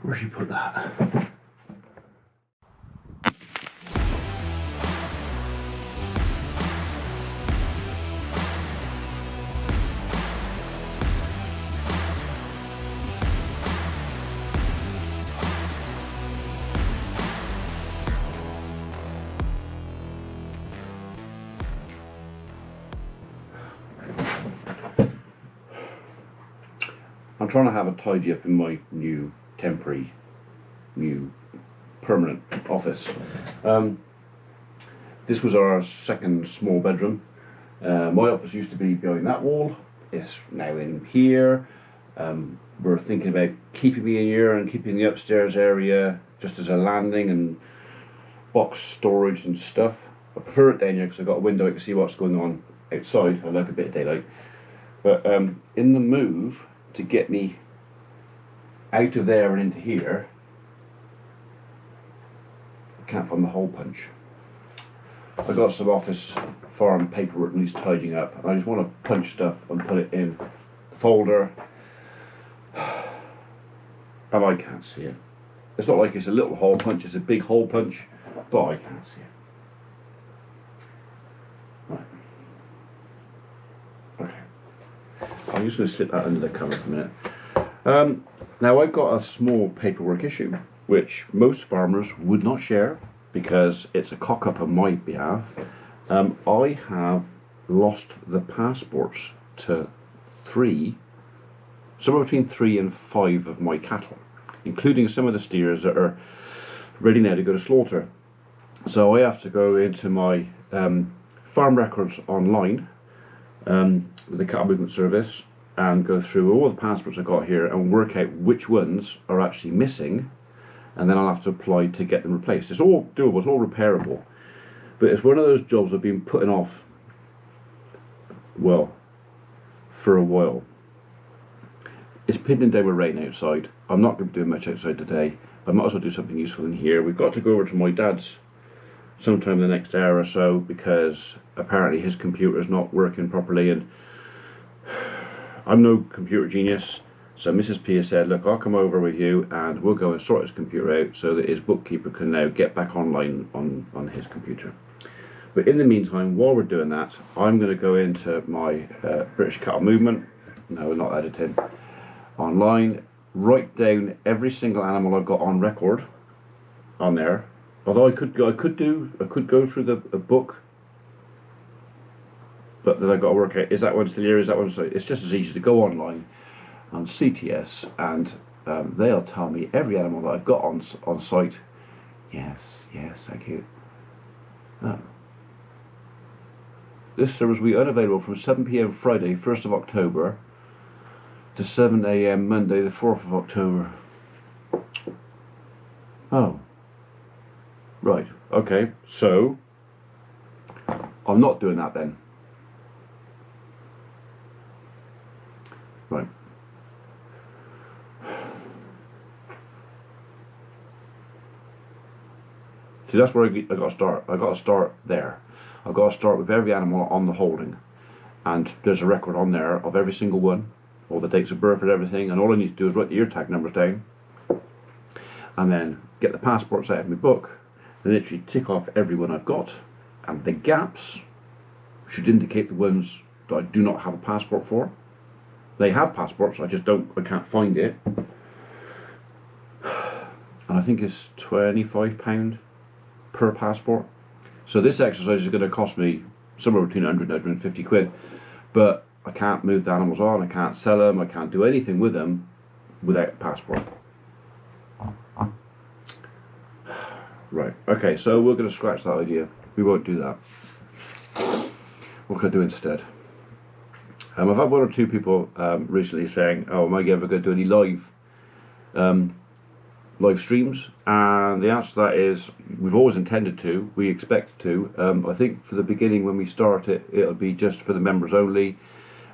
Where'd she put that? I'm trying to have a tidy up in my new permanent office. This was our second small bedroom. My office used to be behind that wall. It's now in here. We're thinking about keeping me in here and keeping the upstairs area just as a landing and box storage and stuff. I prefer it down here because I've got a window, I can see what's going on outside. I like a bit of daylight. But in the move to get me out of there and into here, I can't find the hole punch. I got some office farm paperwork and needs tidying up, and I just want to punch stuff and put it in the folder, and I can't see it. It's not like it's a little hole punch, it's a big hole punch, but I can't see it. Right. Okay. I'm just going to slip that under the cover for a minute. Now I've got a small paperwork issue which most farmers would not share because it's a cock up on my behalf. I have lost the passports to somewhere between 3 and 5 of my cattle, including some of the steers that are ready now to go to slaughter. So I have to go into my farm records online with the Cattle Movement Service and go through all the passports I've got here and work out which ones are actually missing, and then I'll have to apply to get them replaced. It's all doable, it's all repairable, but it's one of those jobs I've been putting off, well, for a while. It's pinning down with rain outside. I'm not going to be doing much outside today. I might as well do something useful in here. We've got to go over to my dad's sometime in the next hour or so because apparently his computer is not working properly, and I'm no computer genius, so Mrs. P has said, look, I'll come over with you and we'll go and sort his computer out so that his bookkeeper can now get back online on his computer. But in the meantime, while we're doing that, I'm going to go into my British Cattle Movement, no, not editing, online, write down every single animal I've got on record on there. Although I could go through the book, but then I've got to work out, is that one still here, is that one still here? It's just as easy to go online on CTS and they'll tell me every animal that I've got on site. Yes, thank you. Oh. This service will be unavailable from 7 PM Friday 1st of October to 7 AM Monday the 4th of October. Oh. Right, okay, so I'm not doing that then. Right. See, that's where I got to start. I got to start there. I've got to start with every animal on the holding, and there's a record on there of every single one, all the dates of birth and everything, and all I need to do is write the ear tag numbers down, and then get the passports out of my book, and literally tick off every one I've got, and the gaps should indicate the ones that I do not have a passport for. They have passports, I can't find it. And I think it's £25 per passport. So this exercise is going to cost me somewhere between 100 and 150 quid. But I can't move the animals on, I can't sell them, I can't do anything with them without a passport. Right, okay, so we're going to scratch that idea. We won't do that. What can I do instead? I've had one or two people recently saying, oh, am I ever going to do any live streams? And the answer to that is, we've always intended to, we expect to. I think for the beginning when we start it, it'll be just for the members only.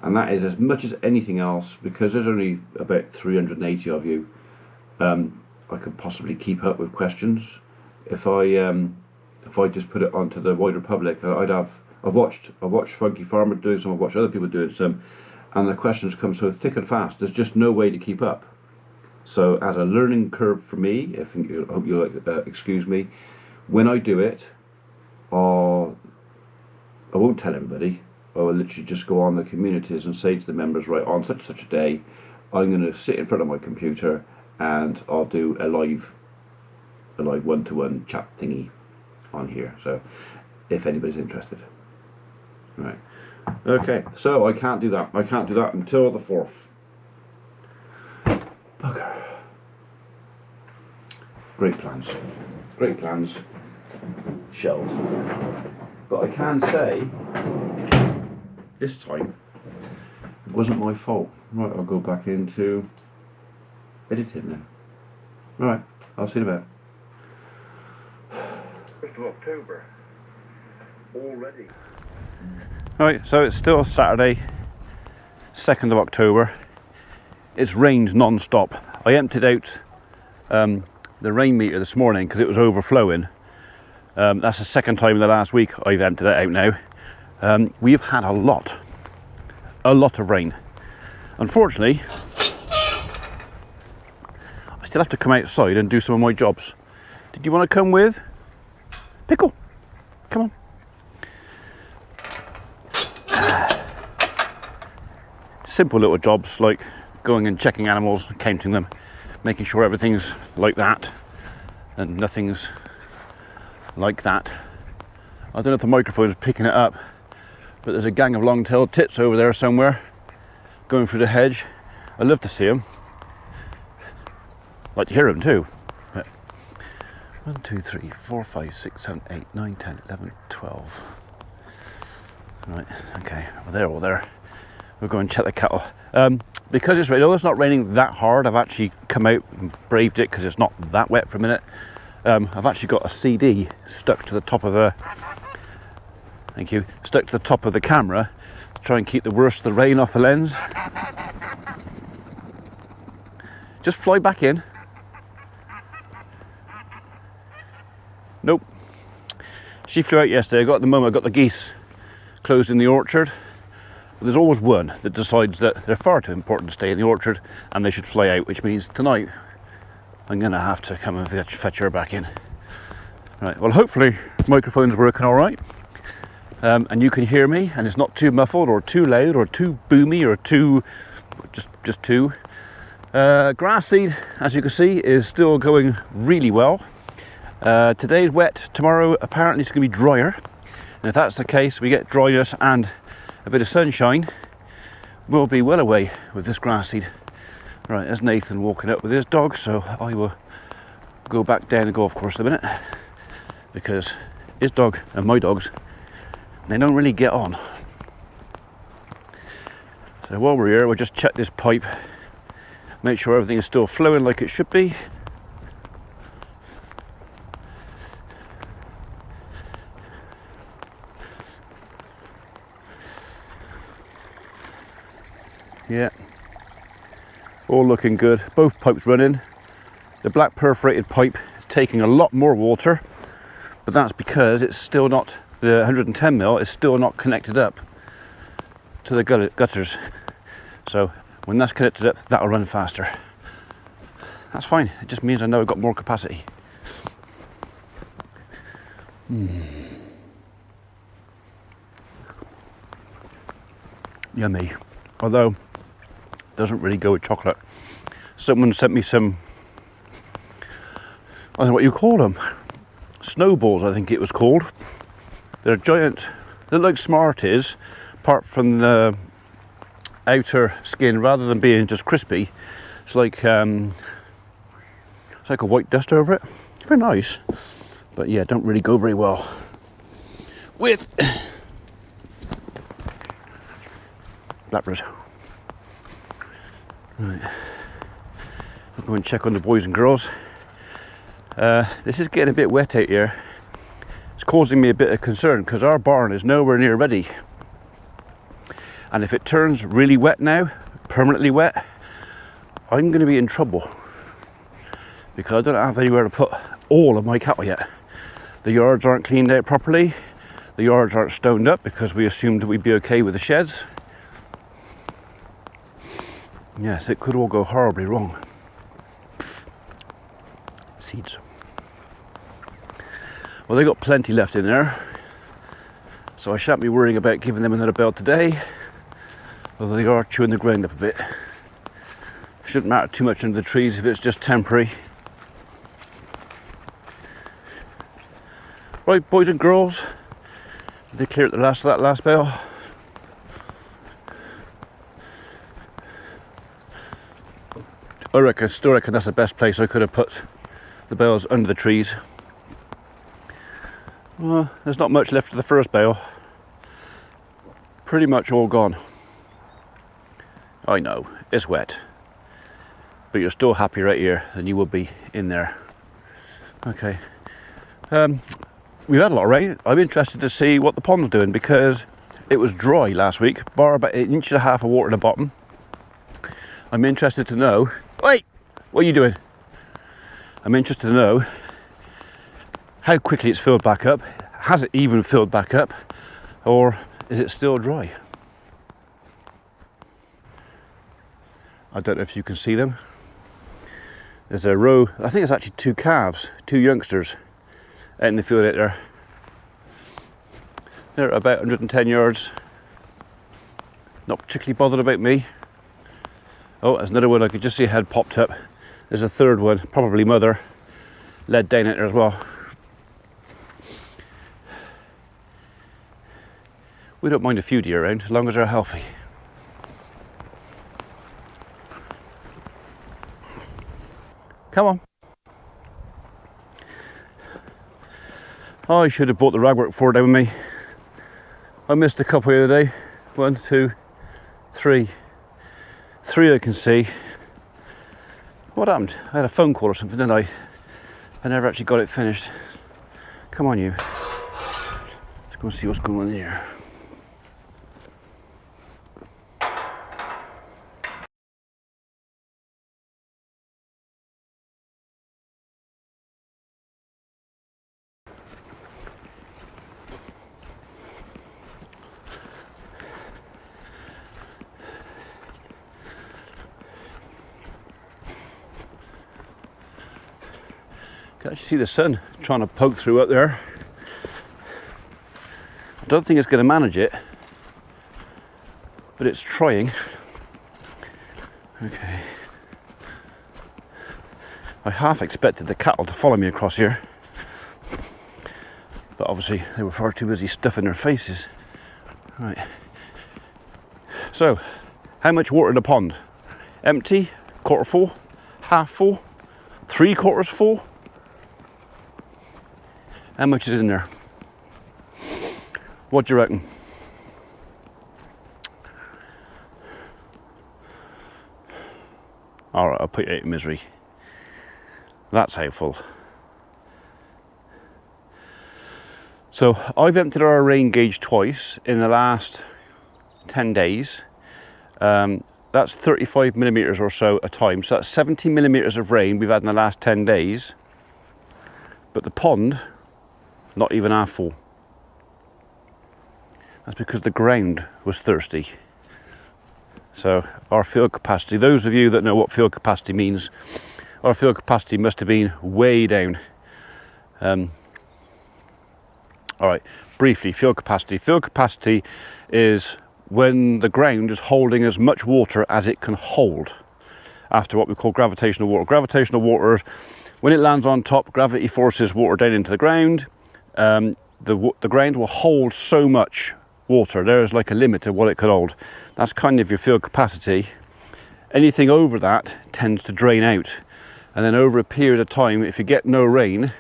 And that is as much as anything else, because there's only about 380 of you. I could possibly keep up with questions. If I just put it onto the wider public, I've watched Funky Farmer doing some, I've watched other people doing some, and the questions come so thick and fast, there's just no way to keep up. So as a learning curve for me, I hope you'll excuse me, when I do it, I won't tell everybody. I will literally just go on the communities and say to the members, right, on such a day, I'm going to sit in front of my computer and I'll do a live one-to-one chat thingy on here. So if anybody's interested. Right. Okay, so I can't do that. I can't do that until the 4th. Bugger. Great plans. Great plans. Shelved. But I can say, this time, it wasn't my fault. Right, I'll go back into editing now. Right, I'll see you in a bit. 1st of October. Already. Right, so it's still Saturday, 2nd of October. It's rained non-stop. I emptied out the rain meter this morning because it was overflowing. That's the second time in the last week I've emptied it out now. We've had a lot of rain. Unfortunately, I still have to come outside and do some of my jobs. Did you want to come with? Pickle, come on. Simple little jobs like going and checking animals, counting them, making sure everything's like that and nothing's like that. I don't know if the microphone is picking it up, but there's a gang of long-tailed tits over there somewhere going through the hedge. I'd love to see them. I'd like to hear them too. But 1, 2, 3, 4, 5, 6, 7, 8, 9, 10, 11, 12. Right, okay, well they're all there. We'll go and check the cattle. Because it's raining, although it's not raining that hard, I've actually come out and braved it because it's not that wet for a minute. I've actually got a CD stuck to the top of the, thank you, stuck to the top of the camera to try and keep the worst of the rain off the lens. Just fly back in. Nope. She flew out yesterday. I got the geese closed in the orchard. But there's always one that decides that they're far too important to stay in the orchard and they should fly out, which means tonight I'm going to have to come and fetch her back in. Right, well hopefully the microphone's working alright and you can hear me and it's not too muffled or too loud or too boomy or too, just too. Grass seed, as you can see, is still going really well. Today's wet, tomorrow apparently it's going to be drier, and if that's the case, we get dryness and a bit of sunshine, we'll be well away with this grass seed. Right, there's Nathan walking up with his dog, so I will go back down the golf course in a minute because his dog and my dogs, they don't really get on. So while we're here, we'll just check this pipe, make sure everything is still flowing like it should be. Yeah, all looking good. Both pipes running. The black perforated pipe is taking a lot more water, but that's because it's still not, the 110 mil is still not connected up to the gutters. So when that's connected up, that'll run faster. That's fine. It just means I know I've got more capacity. Yummy. Although doesn't really go with chocolate. Someone sent me some, I don't know what you call them, snowballs I think it was called. They're giant, they look like Smarties, apart from the outer skin, rather than being just crispy, it's like a white dust over it. It's very nice, but yeah, don't really go very well with blackberries. Right, I'll go and check on the boys and girls. This is getting a bit wet out here. It's causing me a bit of concern because our barn is nowhere near ready. And if it turns really wet now, permanently wet, I'm going to be in trouble because I don't have anywhere to put all of my cattle yet. The yards aren't cleaned out properly. The yards aren't stoned up because we assumed that we'd be okay with the sheds. Yes, it could all go horribly wrong. seeds. Well, they got plenty left in there, so I shan't be worrying about giving them another bell today, although they are chewing the ground up a bit. Shouldn't matter too much under the trees if it's just temporary. Right, boys and girls, they cleared the last of that last bell. I still reckon that's the best place I could have put the bales, under the trees. Well, there's not much left of the first bale. Pretty much all gone. I know, it's wet. But you're still happy right here than you would be in there. Okay. We've had a lot of rain. I'm interested to see what the pond's doing because it was dry last week, bar about 1.5 inches of water at the bottom. I'm interested to know. Wait, what are you doing? I'm interested to know how quickly it's filled back up. Has it even filled back up, or is it still dry? I don't know if you can see them. There's a row, I think it's actually 2 calves, 2 youngsters out in the field out there. They're about 110 yards. Not particularly bothered about me. Oh, there's another one, I could just see a head popped up. There's a third one, probably mother, led down out there as well. We don't mind a few deer around, as long as they're healthy. Come on. Oh, I should have brought the ragwork for down with me. I missed a couple the other day. 1, 2, 3. 3 I can see. What happened? I had a phone call or something, didn't I? I never actually got it finished. Come on, you. Let's go and see what's going on here. Can actually see the sun trying to poke through up there. I don't think it's going to manage it, but it's trying. Okay. I half expected the cattle to follow me across here, but obviously they were far too busy stuffing their faces. Right. So, how much water in the pond? Empty, quarter full, half full, 3/4 full? How much is in there? What do you reckon? Alright, I'll put you out of misery. That's how full. So I've emptied our rain gauge twice in the last 10 days. That's 35 millimetres or so a time. So that's 70 millimetres of rain we've had in the last 10 days. But the pond, not even half full. That's because the ground was thirsty. So our field capacity, those of you that know what field capacity means, our field capacity must have been way down. All right, briefly, field capacity. Field capacity is when the ground is holding as much water as it can hold after what we call gravitational water. Gravitational water, when it lands on top, gravity forces water down into the ground. The ground will hold so much water. There's like a limit to what it could hold. That's kind of your field capacity. Anything over that tends to drain out, and then over a period of time, if you get no rain,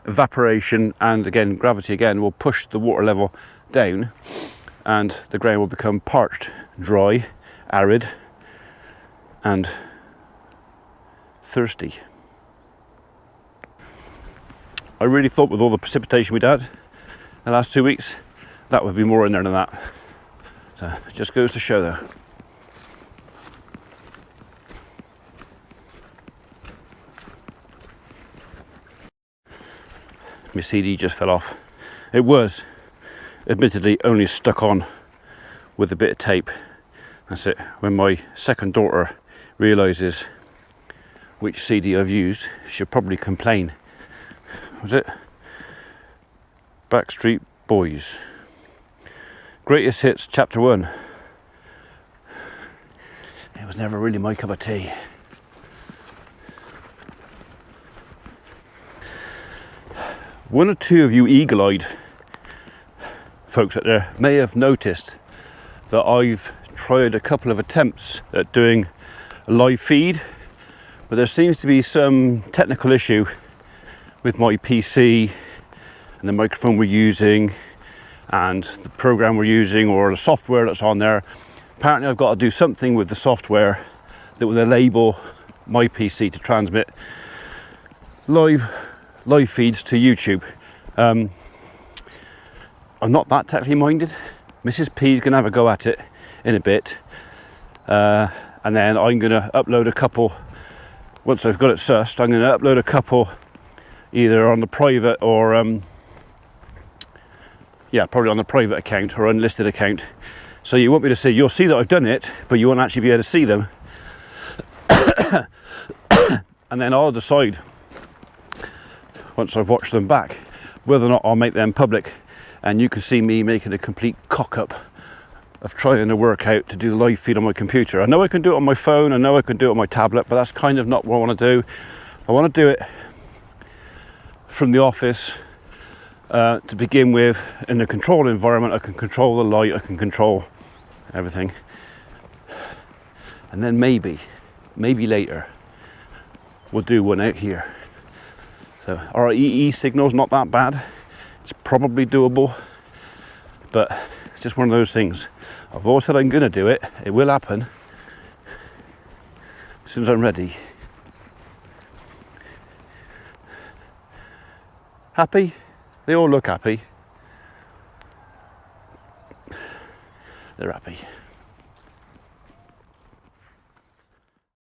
evaporation and again gravity again will push the water level down, and the ground will become parched, dry, arid and thirsty. I really thought with all the precipitation we'd had the last 2 weeks, that would be more in there than that. So it just goes to show though. My CD just fell off. It was admittedly only stuck on with a bit of tape. That's it. When my second daughter realises which CD I've used, she'll probably complain. Was it? Backstreet Boys. Greatest Hits, Chapter 1. It was never really my cup of tea. One or two of you eagle-eyed folks out there may have noticed that I've tried a couple of attempts at doing a live feed, but there seems to be some technical issue with my PC and the microphone we're using and the program we're using, or the software that's on there. Apparently I've got to do something with the software that will enable my PC to transmit live feeds to YouTube. I'm not that technically minded. Mrs. P is going to have a go at it in a bit, and then I'm going to upload a couple. Once I've got it sussed, I'm going to upload a couple either on the private or yeah, probably on the private account or unlisted account, so you won't be able to see. You'll see that I've done it, but you won't actually be able to see them. And then I'll decide, once I've watched them back, whether or not I'll make them public, and you can see me making a complete cock up of trying to work out to do the live feed on my computer. I know I can do it on my phone, I know I can do it on my tablet, but that's kind of not what I want to do. I want to do it from the office to begin with, in a controlled environment. I can control the light, I can control everything, and then maybe later we'll do one out here. So our EE signal's not that bad, it's probably doable, but it's just one of those things. I've always said I'm going to do it, it will happen as soon as I'm ready. Happy? They all look happy. They're happy.